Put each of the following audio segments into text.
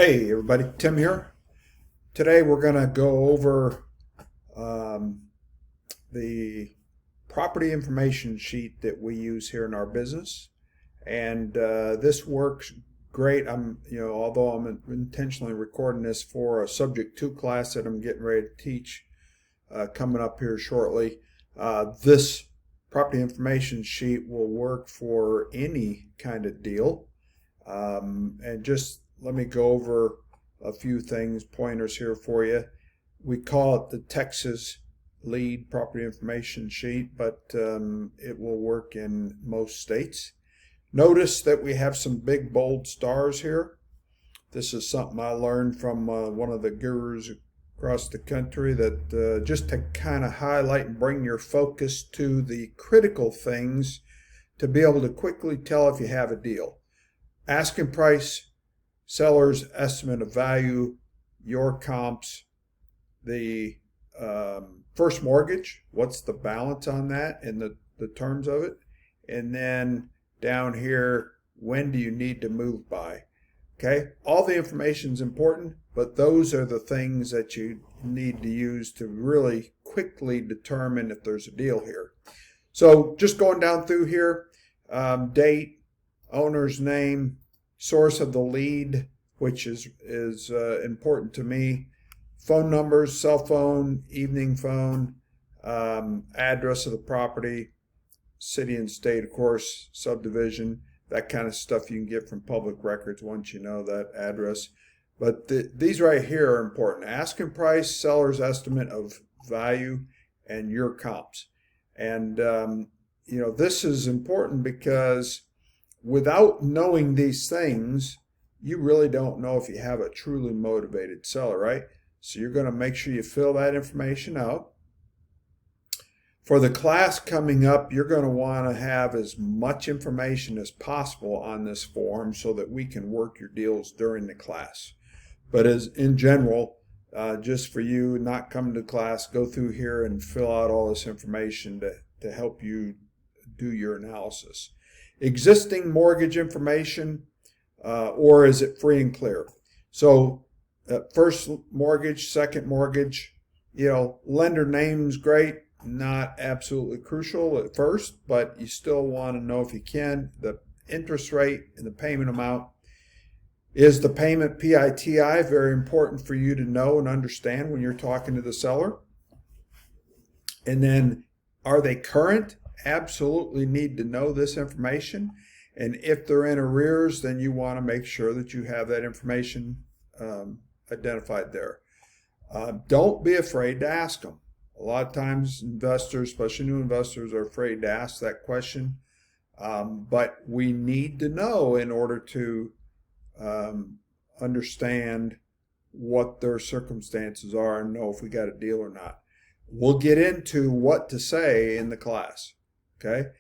Hey everybody, Tim here. Today we're going to go over the property information sheet that we use here in our business, and this works great. Although I'm intentionally recording this for a Subject 2 class that I'm getting ready to teach coming up here shortly, this property information sheet will work for any kind of deal, and just let me go over a few things, pointers here for you. We call it the Texas Lead Property Information Sheet, but it will work in most states. Notice that we have some big bold stars here. This is something I learned from one of the gurus across the country, that just to kind of highlight and bring your focus to the critical things to be able to quickly tell if you have a deal. Asking price, seller's estimate of value, your comps, the first mortgage, what's the balance on that and the terms of it, and then down here, when do you need to move by? Okay, all the information is important, but those are the things that you need to use to really quickly determine if there's a deal here. So just going down through here, date, owner's name, source of the lead, which is important to me, phone numbers, cell phone, evening phone, address of the property, city and state, of course, subdivision, that kind of stuff you can get from public records once you know that address. But these right here are important: asking price, seller's estimate of value, and your comps. And this is important because without knowing these things, you really don't know if you have a truly motivated seller, right? So you're going to make sure you fill that information out. For the class coming up, you're going to want to have as much information as possible on this form so that we can work your deals during the class. But as in general, just for you not coming to class, go through here and fill out all this information to help you do your analysis. Existing mortgage information, or is it free and clear? So first mortgage, second mortgage, lender name's great, not absolutely crucial at first, but you still want to know if you can. The interest rate and the payment amount. Is the payment PITI? Very important for you to know and understand when you're talking to the seller. And then, are they current? Absolutely need to know this information. And if they're in arrears, then you want to make sure that you have that information identified there. Don't be afraid to ask them. A lot of times investors, especially new investors, are afraid to ask that question. But we need to know in order to understand what their circumstances are and know if we got a deal or not. We'll get into what to say in the class. Okay,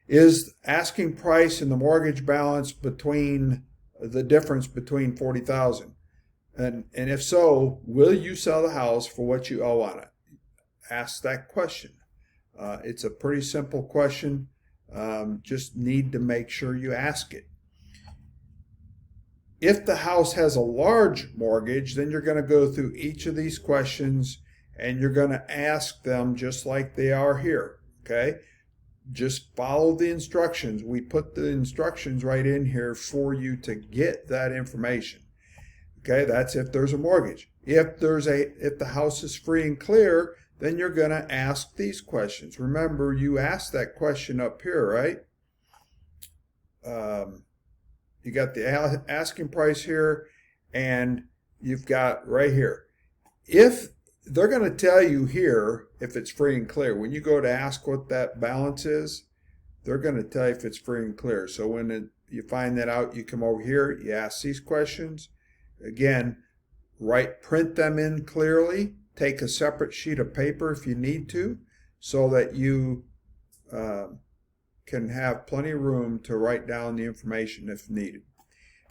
is asking price and the mortgage balance between the difference between $40,000, and if so, will you sell the house for what you owe on it? Ask that question. It's a pretty simple question. Just need to make sure you ask it. If the house has a large mortgage, then you're going to go through each of these questions and you're going to ask them just like they are here. Okay. Just follow the instructions. We put the instructions right in here for you to get that information. Okay, that's if there's a mortgage. If the house is free and clear, then you're going to ask these questions. Remember, you asked that question up here, right? You got the asking price here, and you've got right here. If they're going to tell you here if it's free and clear. When you go to ask what that balance is, they're going to tell you if it's free and clear. So when you find that out, you come over here, you ask these questions. Again, print them in clearly. Take a separate sheet of paper if you need to, so that you can have plenty of room to write down the information if needed.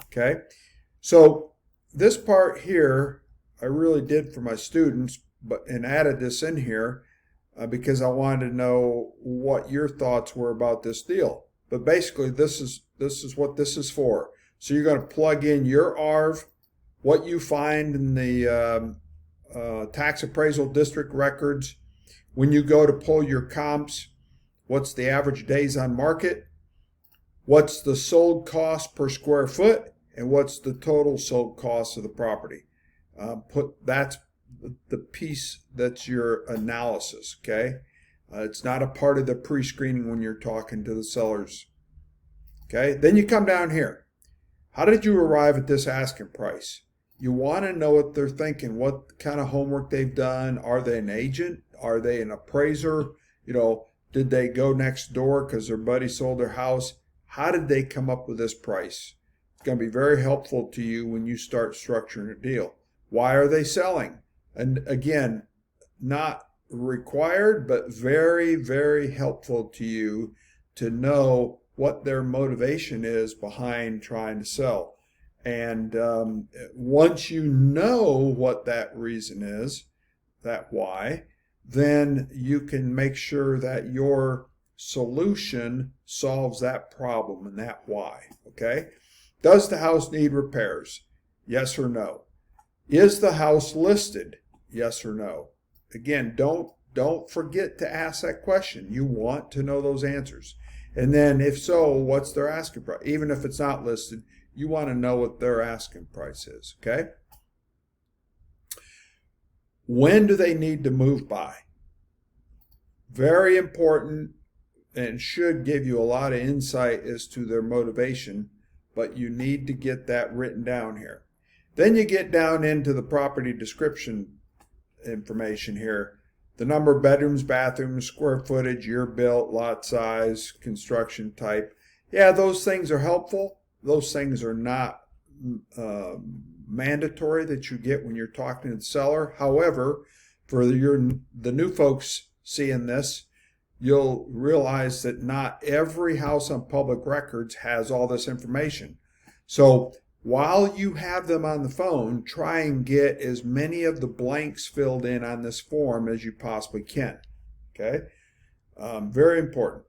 Okay, so this part here I really did for my students, and added this in here because I wanted to know what your thoughts were about this deal. But basically, this is what this is for. So you're going to plug in your ARV what you find in the tax appraisal district records. When you go to pull your comps, what's the average days on market? What's the sold cost per square foot? And what's the total sold cost of the property? That's the piece that's your analysis, okay? It's not a part of the pre-screening when you're talking to the sellers. Okay, then you come down here. How did you arrive at this asking price? You want to know what they're thinking, what kind of homework they've done. Are they an agent? Are they an appraiser? You know, did they go next door because their buddy sold their house? How did they come up with this price? It's going to be very helpful to you when you start structuring a deal. Why are they selling? And again, not required, but very, very helpful to you to know what their motivation is behind trying to sell. And once you know what that reason is, that why, then you can make sure that your solution solves that problem and that why. Okay? Does the house need repairs? Yes or no? Is the house listed? Yes or no? Again, don't forget to ask that question. You want to know those answers. And then if so, what's their asking price? Even if it's not listed, you want to know what their asking price is, okay? When do they need to move by? Very important, and should give you a lot of insight as to their motivation, but you need to get that written down here. Then you get down into the property description information here. The number of bedrooms, bathrooms, square footage, year built, lot size, construction type. Yeah, those things are helpful. Those things are not mandatory that you get when you're talking to the seller. However, for the new folks seeing this, you'll realize that not every house on public records has all this information. So while you have them on the phone, try and get as many of the blanks filled in on this form as you possibly can. Okay? Very important.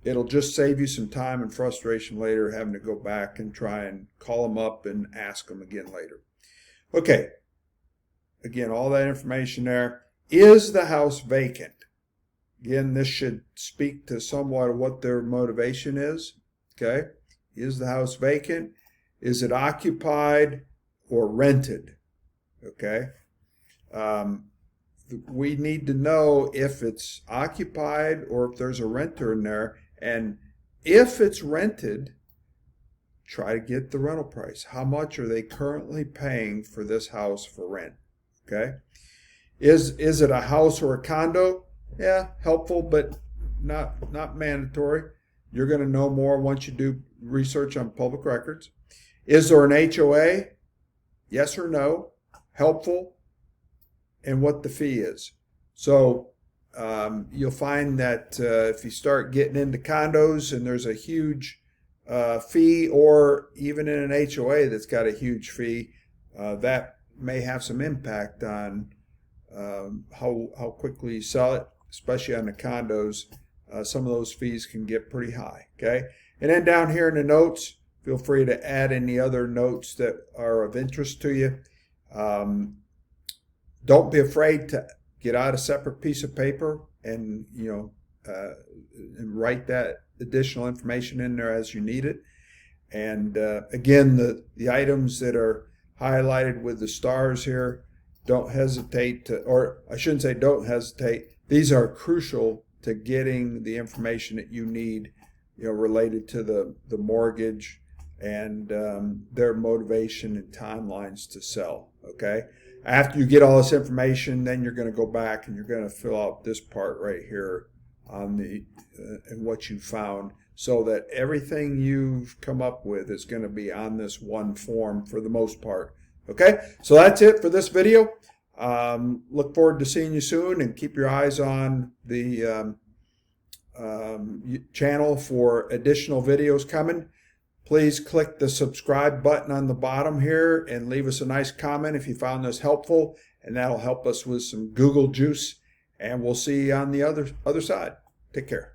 It'll just save you some time and frustration later having to go back and try and call them up and ask them again later. Okay. Again, all that information there. Is the house vacant? Again, this should speak to somewhat of what their motivation is. Okay? Is the house vacant? Is it occupied or rented? Okay. We need to know if it's occupied or if there's a renter in there. And if it's rented, try to get the rental price. How much are they currently paying for this house for rent? Okay. Is it a house or a condo? Yeah, helpful, but not mandatory. You're going to know more once you do research on public records. Is there an HOA? Yes or no? Helpful. And what the fee is. So you'll find that if you start getting into condos and there's a huge fee, or even in an HOA that's got a huge fee, that may have some impact on how quickly you sell it, especially on the condos. Some of those fees can get pretty high. Okay, and then down here in the notes, feel free to add any other notes that are of interest to you. Don't be afraid to get out a separate piece of paper and and write that additional information in there as you need it. And again, the items that are highlighted with the stars here, don't hesitate to, or I shouldn't say don't hesitate. These are crucial to getting the information that you need, related to the mortgage and their motivation and timelines to sell. Okay. After you get all this information, then you're going to go back and you're going to fill out this part right here on and what you found, so that everything you've come up with is going to be on this one form for the most part. Okay, so that's it for this video. Look forward to seeing you soon, and keep your eyes on the channel for additional videos coming. Please click the subscribe button on the bottom here and leave us a nice comment if you found this helpful, and that'll help us with some Google juice, and we'll see you on the other side. Take care.